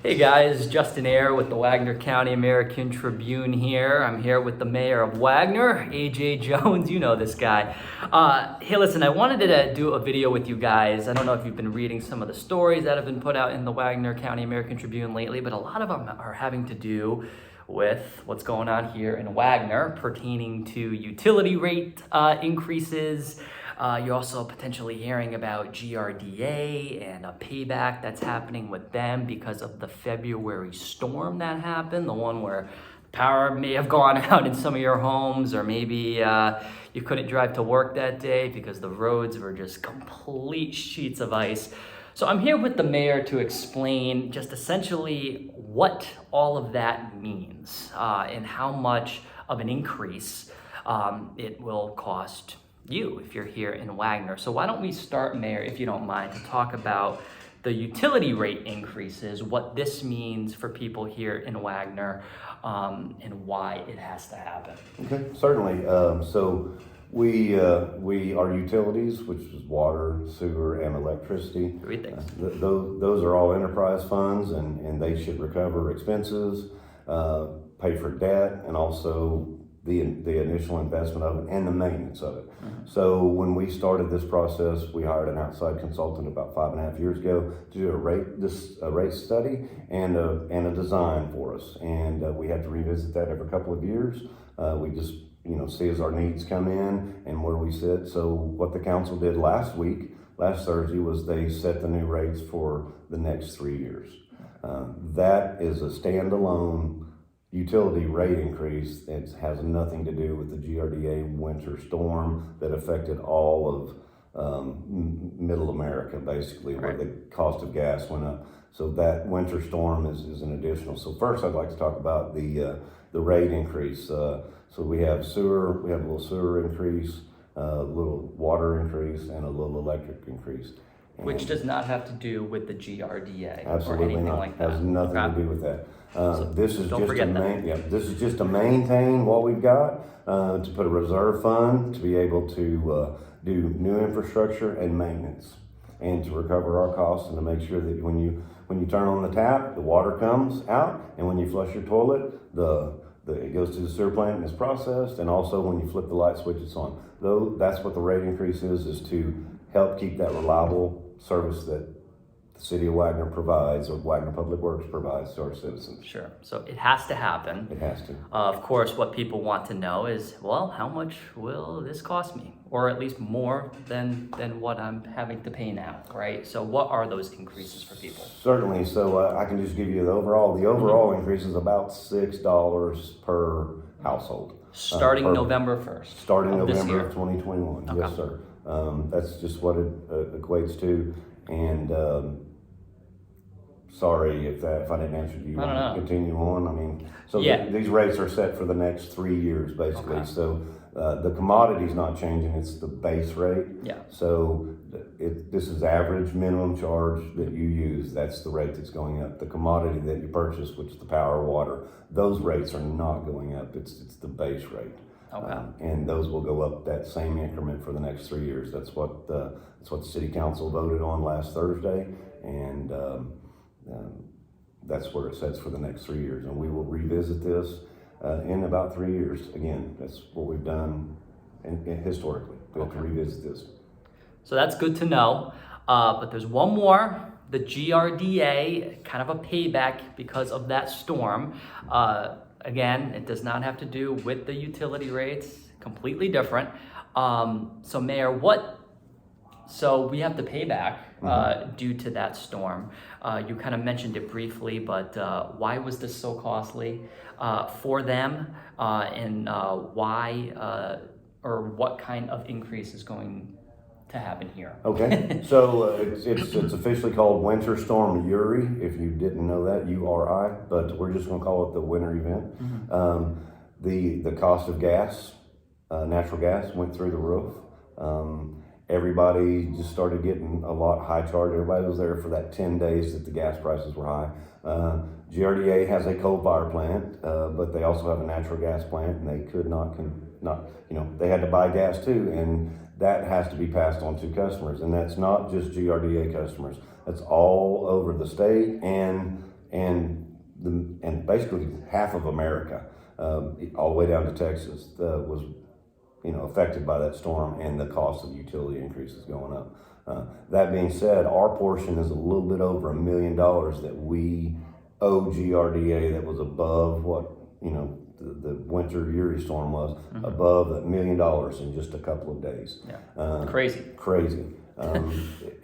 Hey guys, Justin Ayer with the Wagoner County American-Tribune here. I'm here with the mayor of Wagoner, AJ Jones. You know this guy. Hey, listen, I wanted to do a video with you guys. I don't know if you've been reading some of the stories that have been put out in the Wagoner County American-Tribune lately, but a lot of them are having to do with what's going on here in Wagoner pertaining to utility rate increases. You're also potentially hearing about GRDA and a payback that's happening with them because of the February storm that happened, the one where power may have gone out in some of your homes, or maybe you couldn't drive to work that day because the roads were just complete sheets of ice. So I'm here with the mayor to explain just essentially what all of that means and how much of an increase it will cost you if you're here in Wagoner. So why don't we start, Mayor, if you don't mind, to talk about the utility rate increases, what this means for people here in Wagoner, and why it has to happen. Okay, certainly. So our utilities, which is water, sewer, and electricity. Three things. Those are all enterprise funds, and they should recover expenses, pay for debt, and also the initial investment of it and the maintenance of it. Mm-hmm. So when we started this process, we hired an outside consultant about 5.5 years ago to do a rate study and a design for us. And we had to revisit that every couple of years. We just see as our needs come in and where we sit. So what the council did last Thursday, was they set the new rates for the next 3 years. That is a standalone utility rate increase. It has nothing to do with the GRDA winter storm that affected all of middle America, basically, where the cost of gas went up. So that winter storm is an additional. So first I'd like to talk about the rate increase. So we have a little sewer increase, a little water increase, and a little electric increase. Which does not have to do with the GRDA Absolutely or anything not. like that. Has nothing to do with that. This is just to maintain what we've got, to put a reserve fund to be able to do new infrastructure and maintenance, and to recover our costs, and to make sure that when you turn on the tap, the water comes out, and when you flush your toilet, it goes to the sewer plant and is processed, and also when you flip the light switch, it's on. Though that's what the rate increase is to help keep that reliable service that the city of Wagoner provides, or Wagoner Public Works provides to our citizens. Sure. So it has to happen. It has to. Of course, what people want to know is, well, how much will this cost me? Or at least more than what I'm having to pay now, right? So what are those increases for people? Certainly. So I can just give you the overall. The overall increase is about $6 per household. Starting November 1st. Starting November of 2021. Okay. Yes, sir. That's just what it equates to. And sorry if I didn't answer you. I don't know. Continue on. I mean, so these rates are set for the next 3 years, basically. Okay. So the commodity's not changing; it's the base rate. Yeah. So this is average minimum charge that you use. That's the rate that's going up. The commodity that you purchase, which is the power, water, those rates are not going up. It's the base rate. Okay. And those will go up that same increment for the next 3 years. That's what the city council voted on last Thursday, and that's where it sets for the next 3 years. And we will revisit this in about 3 years. Again, that's what we've done historically. We have to revisit this. So that's good to know. But there's one more. The GRDA, kind of a payback because of that storm. Again, it does not have to do with the utility rates, completely different. So Mayor, so we have the payback due to that storm. You kind of mentioned it briefly, but why was this so costly for them, and why or what kind of increase is going to happen here? Okay, so it's officially called Winter Storm Uri, if you didn't know that, URI, but we're just going to call it the winter event. Mm-hmm. The cost of gas, natural gas, went through the roof. Everybody just started getting a lot high charge. Everybody was there for that 10 days that the gas prices were high. GRDA has a coal fire plant, but they also have a natural gas plant, and they could not, they had to buy gas too, and that has to be passed on to customers. And that's not just GRDA customers. That's all over the state and and basically half of America, all the way down to Texas, was affected by that storm, and the cost of utility increases going up. That being said, our portion is a little bit over $1 million that we owe GRDA, that was above what the winter Uri storm was, above $1 million in just a couple of days. Yeah. Crazy.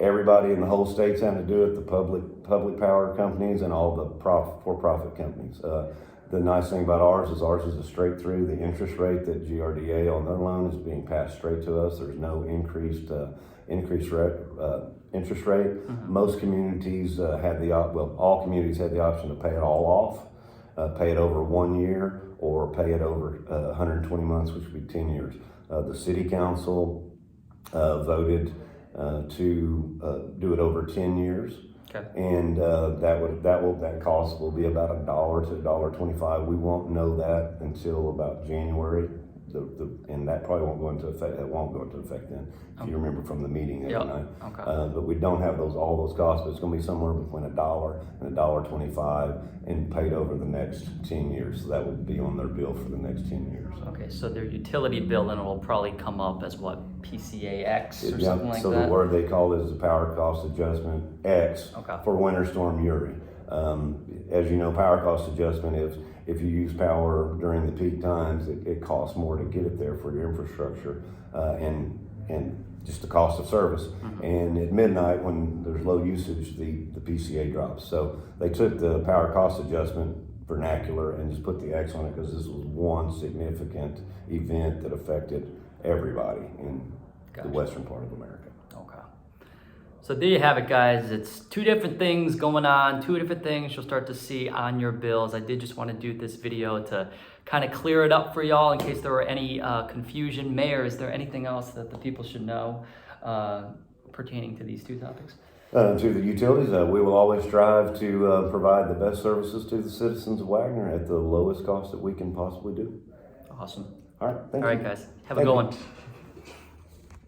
Everybody in the whole state's having to do it, the public power companies and all the for-profit companies. The nice thing about ours is a straight through. The interest rate that GRDA on their loan is being passed straight to us. There's no increased interest rate. Most communities all communities had the option to pay it all off, pay it over 1 year, or pay it over 120 months, which would be 10 years. The city council voted to do it over 10 years. Okay. And that cost will be about $1 to $1.25. We won't know that until about January. And that probably won't go into effect. That won't go into effect then. If you remember from the meeting the other night. Okay. But we don't have all those costs. But it's going to be somewhere between $1 and $1.25, and paid over the next 10 years. So that would be on their bill for the next 10 years. Okay, so their utility bill then will probably come up as what, PCAX or something like so that? The word they call it is the Power Cost Adjustment X for Winter Storm Uri. As you know, power cost adjustment is if you use power during the peak times, it costs more to get it there for your infrastructure and just the cost of service. And at midnight, when there's low usage, the PCA drops. So they took the power cost adjustment vernacular and just put the X on it, because this was one significant event that affected everybody in the western part of America. Okay. So there you have it, guys. It's two different things going on, two different things you'll start to see on your bills. I did just want to do this video to kind of clear it up for y'all in case there were any confusion. Mayor, is there anything else that the people should know pertaining to these two topics? To the utilities, we will always strive to provide the best services to the citizens of Wagoner at the lowest cost that we can possibly do. Awesome. All right, thank you. All right, guys. Have a good one.